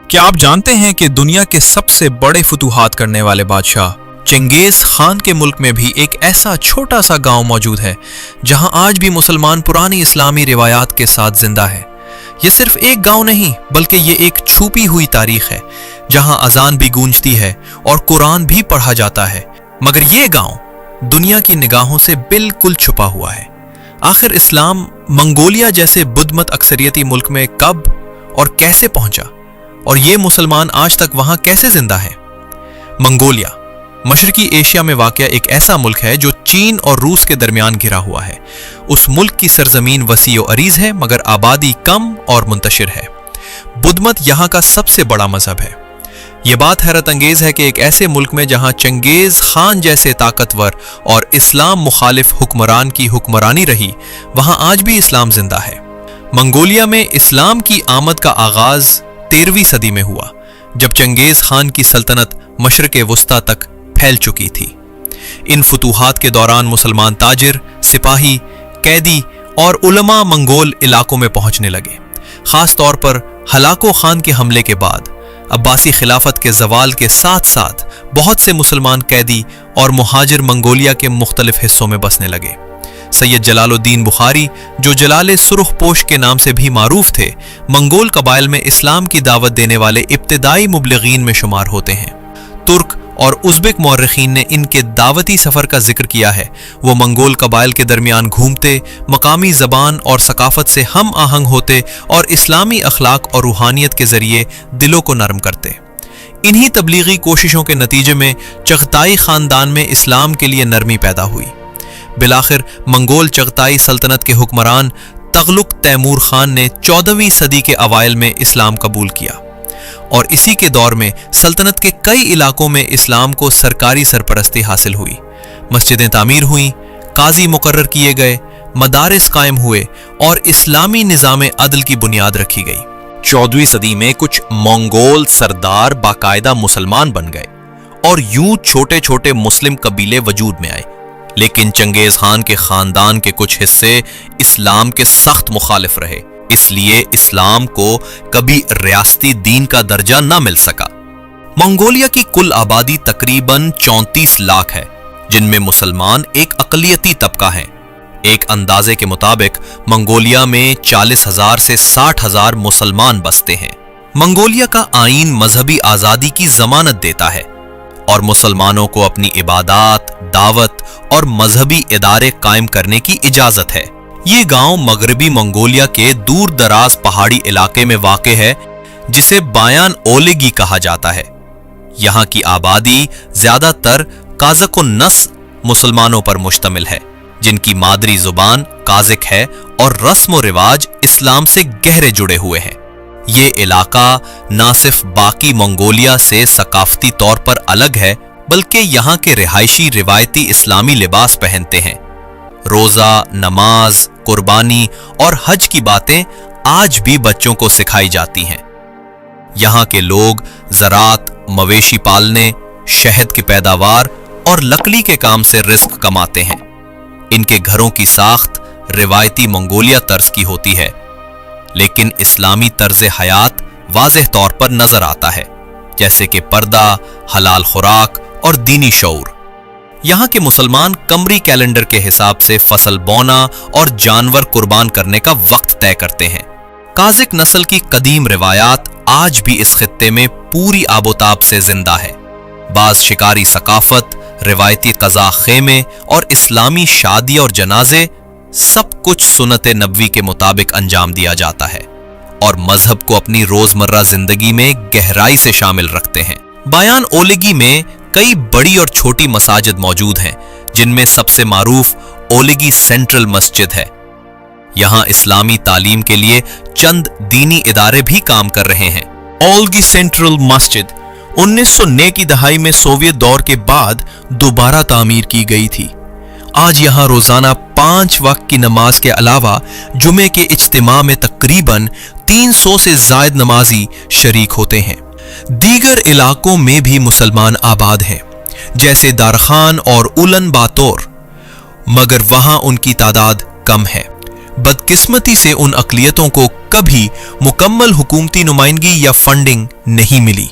क्या आप जानते हैं कि दुनिया के सबसे बड़े फतूहात करने वाले बादशाह चंगेज खान के मुल्क में भी एक ऐसा छोटा सा गांव मौजूद है जहां आज भी मुसलमान पुरानी इस्लामी रिवायात के साथ जिंदा है। ये सिर्फ एक गांव नहीं बल्कि ये एक छुपी हुई तारीख है जहां अजान भी गूंजती है और कुरान भी पढ़ा जाता है, मगर ये गांव दुनिया की निगाहों से बिल्कुल छुपा हुआ है। आखिर इस्लाम मंगोलिया जैसे बुद्धमत अक्सरियती मुल्क में कब और कैसे पहुंचा, और ये मुसलमान आज तक वहां कैसे जिंदा है? मंगोलिया मशरकी एशिया में वाक़या एक ऐसा मुल्क है जो चीन और रूस के दरमियान घिरा हुआ है। उस मुल्क की सरजमीन वसी और अरीज है, मगर आबादी कम और मुंतशिर है। बुद्धमत यहाँ का सबसे बड़ा मजहब है। ये बात हैरत अंगेज है कि एक ऐसे मुल्क में जहाँ चंगेज खान जैसे ताकतवर और इस्लाम मुखालिफ हुक्मरान की हुक्मरानी रही, वहाँ आज भी इस्लाम जिंदा है। मंगोलिया में इस्लाम की आमद का आगाज 13वीं सदी में हुआ, जब चंगेज खान की सल्तनत मशरक़े वुस्ता तक फैल चुकी थी। इन फतूहात के दौरान मुसलमान ताजिर, सिपाही, कैदी और उलमा मंगोल इलाकों में पहुंचने लगे। खास तौर पर हलाको खान के हमले के बाद अब्बासी खिलाफत के जवाल के साथ साथ बहुत से मुसलमान कैदी और मुहाजिर मंगोलिया के मुख्तलिफ हिस्सों में बसने लगे। सैयद जलालुद्दीन बुखारी, जो जलाले सुर्ख पोश के नाम से भी मारूफ थे, मंगोल कबाइल में इस्लाम की दावत देने वाले इब्तिदाई मुबलिगीन में शुमार होते हैं। तुर्क और उज़्बेक मौर्रिखीन ने इनके दावती सफ़र का जिक्र किया है। वो मंगोल कबाइल के दरमियान घूमते, मकामी ज़बान और सकाफत से हम आहंग होते और इस्लामी अखलाक और रूहानियत के ज़रिए दिलों को नरम करते। इन्हीं तबलीगी कोशिशों के नतीजे में चगताई ख़ानदान में इस्लाम के लिए नरमी पैदा हुई। बिलाखिर मंगोल चगताई सल्तनत के हुक्मरान तगलुक तैमूर खान ने 14वीं सदी के अवाइल में इस्लाम कबूल किया, और इसी के दौर में सल्तनत के कई इलाकों में इस्लाम को सरकारी सरपरस्ती हासिल हुई। मस्जिदें तामीर हुईं, काजी मुकर्रर किए गए, मदारिस कायम हुए और इस्लामी निज़ाम अदल की बुनियाद रखी गई। 14वीं सदी में कुछ मंगोल सरदार बाकायदा मुसलमान बन गए और यूं छोटे छोटे मुस्लिम कबीले वजूद में आए, लेकिन चंगेज खान के खानदान के कुछ हिस्से इस्लाम के सख्त मुखालिफ रहे, इसलिए इस्लाम को कभी रियासती दीन का दर्जा न मिल सका। मंगोलिया की कुल आबादी तकरीबन 34 लाख है, जिनमें मुसलमान एक अकलियती तबका है। एक अंदाजे के मुताबिक मंगोलिया में 40,000 से 60,000 मुसलमान बसते हैं। मंगोलिया का आईन मजहबी आजादी की जमानत देता है और मुसलमानों को अपनी इबादात, दावत और मजहबी इदारे कायम करने की इजाजत है। ये गांव मगरबी मंगोलिया के दूर दराज पहाड़ी इलाके में वाक़े है, जिसे बायान ओलेगी कहा जाता है। यहाँ की आबादी ज्यादातर काज़क-उन-नस्ल मुसलमानों पर मुश्तमिल है, जिनकी मादरी जुबान काज़िक है और रस्म व रिवाज इस्लाम से गहरे जुड़े हुए हैं। ये इलाका न सिर्फ बाकी मंगोलिया से सकाफती तौर पर अलग है, बल्कि यहाँ के रिहायशी रिवायती इस्लामी लिबास पहनते हैं। रोजा, नमाज, कुर्बानी और हज की बातें आज भी बच्चों को सिखाई जाती हैं। यहाँ के लोग ज़रात, मवेशी पालने, शहद की पैदावार और लकड़ी के काम से रिस्क कमाते हैं। इनके घरों की साख्त रिवायती मंगोलिया तर्ज की होती है, लेकिन इस्लामी तर्ज हयात वाज़ेह तौर पर नजर आता है, जैसे कि पर्दा, हलाल खुराक और दीनी शऊर। यहाँ के मुसलमान कमरी कैलेंडर के हिसाब से फसल बोना और जानवर कुर्बान करने का वक्त तय करते हैं। काज़िक नस्ल की कदीम रिवायात आज भी इस खित्ते में पूरी आबोताब से जिंदा है। बाज शिकारी सकाफत, रिवायती कज़ा खेमे और इस्लामी शादी और जनाजे, सब कुछ सुन्नत नबवी के मुताबिक अंजाम दिया जाता है और मजहब को अपनी रोजमर्रा जिंदगी में गहराई से शामिल रखते हैं। बायान ओलेगी में कई बड़ी और छोटी मसाजिद मौजूद हैं, जिनमें सबसे मारूफ ओलेगी सेंट्रल मस्जिद है। यहाँ इस्लामी तालीम के लिए चंद दीनी इदारे भी काम कर रहे हैं। ओलेगी सेंट्रल मस्जिद 1990 की दहाई में सोवियत दौर के बाद दोबारा तामीर की गई थी। आज यहाँ रोजाना 5 वक्त की नमाज के अलावा जुमे के इज्तिमा में तकरीबन 300 से जायद नमाजी शरीक होते हैं। दीगर इलाकों में भी मुसलमान आबाद हैं, जैसे दारखान और उलन बातोर, मगर वहां उनकी तादाद कम है। बदकिस्मती से उन अकलियतों को कभी मुकम्मल हुकूमती नुमाइंदगी या फंडिंग नहीं मिली।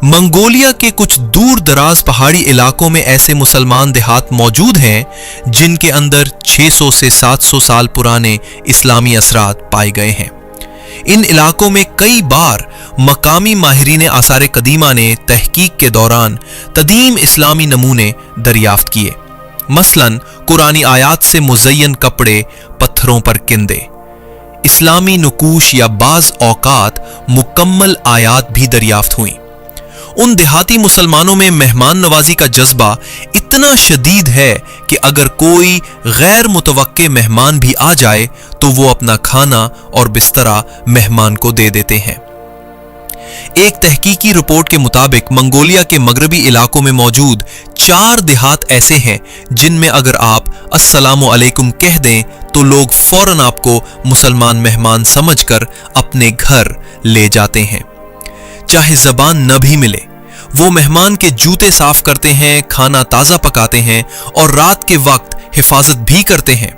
मंगोलिया के कुछ दूर दराज पहाड़ी इलाकों में ऐसे मुसलमान देहात मौजूद हैं जिनके अंदर 600 से 700 साल पुराने इस्लामी असरात पाए गए हैं। इन इलाकों में कई बार मकामी माहिरीन आसार कदीमा ने तहकीक के दौरान कदीम इस्लामी नमूने दरियाफ्त किए। मसलन कुरानी आयात से मुज़य्यन कपड़े पत्थरों पर किंदे, इस्लामी नुकूश या बाज औकात मुकम्मल आयात भी दरियाफ्त हुई। उन देहाती मुसलमानों में मेहमान नवाजी का जज्बा इतना शदीद है कि अगर कोई गैर मुतवक्के मेहमान भी आ जाए तो वो अपना खाना और बिस्तरा मेहमान को दे देते हैं। एक तहकीकी रिपोर्ट के मुताबिक मंगोलिया के मगरबी इलाकों में मौजूद 4 देहात ऐसे हैं जिनमें अगर आप अस्सलामु अलैकुम कह दें तो लोग फौरन आपको मुसलमान मेहमान समझकर अपने घर ले जाते हैं। चाहे जबान न भी मिले, वो मेहमान के जूते साफ करते हैं, खाना ताजा पकाते हैं और रात के वक्त हिफाजत भी करते हैं।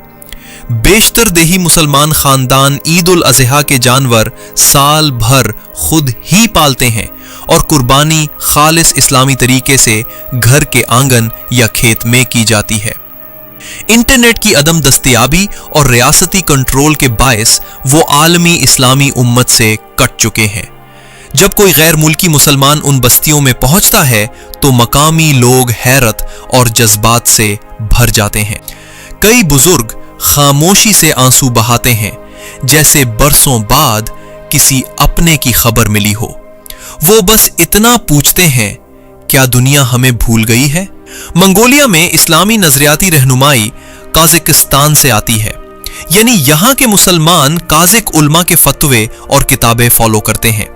बेशतर देही मुसलमान खानदान ईद उल अज़हा के जानवर साल भर खुद ही पालते हैं और कुर्बानी खालिस इस्लामी तरीके से घर के आंगन या खेत में की जाती है। इंटरनेट की अदम दस्तयाबी और रियासती कंट्रोल के बायस वो आलमी इस्लामी उम्मत से कट चुके हैं। जब कोई गैर मुल्की मुसलमान उन बस्तियों में पहुंचता है तो मकामी लोग हैरत और जज्बात से भर जाते हैं। कई बुजुर्ग खामोशी से आंसू बहाते हैं जैसे बरसों बाद किसी अपने की खबर मिली हो। वो बस इतना पूछते हैं, क्या दुनिया हमें भूल गई है? मंगोलिया में इस्लामी नजरियाती रहनुमाई काज़िकिस्तान से आती है, यानी यहाँ के मुसलमान काज़िक उल्मा के फतवे और किताबें फॉलो करते हैं।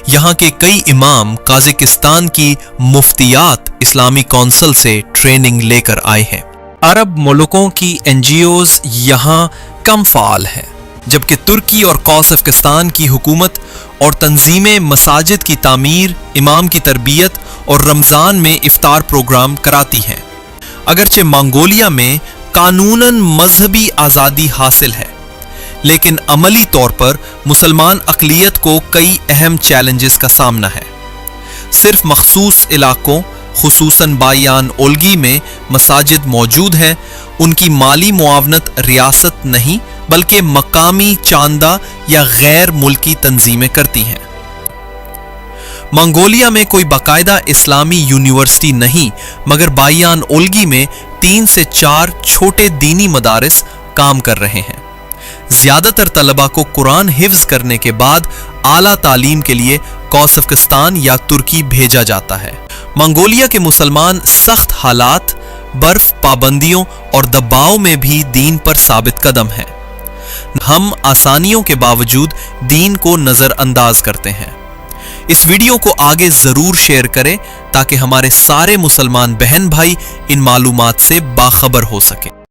यहाँ के कई इमाम काज़िकिस्तान की मुफ्तियात इस्लामी कौंसिल से ट्रेनिंग लेकर आए हैं। अरब मुल्कों की एनजीओज यहाँ कम फाल हैं, जबकि तुर्की और काज़िकिस्तान की हुकूमत और तंजीमें मसाजिद की तामीर, इमाम की तरबियत और रमज़ान में इफ्तार प्रोग्राम कराती हैं। अगरचे मंगोलिया में कानूनन मजहबी आज़ादी हासिल है, लेकिन अमली तौर पर मुसलमान अक़लियत को कई अहम चैलेंजेस का सामना है। सिर्फ मखसूस इलाकों खुसूसन बायान ओल्गी में मसाजिद मौजूद हैं, उनकी माली मुआवनत रियासत नहीं बल्कि मकामी चांदा या गैर मुल्की तंजीमें करती हैं। मंगोलिया में कोई बाकायदा इस्लामी यूनिवर्सिटी नहीं, मगर बायान ओल्गी में 3 से 4 छोटे दीनी मदारिस काम कर रहे हैं। ज्यादातर तलबा को कुरान हिफ्ज करने के बाद आला तालीम के लिए काज़िकिस्तान या तुर्की भेजा जाता है। मंगोलिया के मुसलमान सख्त हालात, बर्फ पाबंदियों और दबाव में भी दीन पर साबित कदम हैं। हम आसानियों के बावजूद दीन को नजरअंदाज करते हैं। इस वीडियो को आगे जरूर शेयर करें ताकि हमारे सारे मुसलमान बहन भाई इन मालूमात से बाखबर हो सके।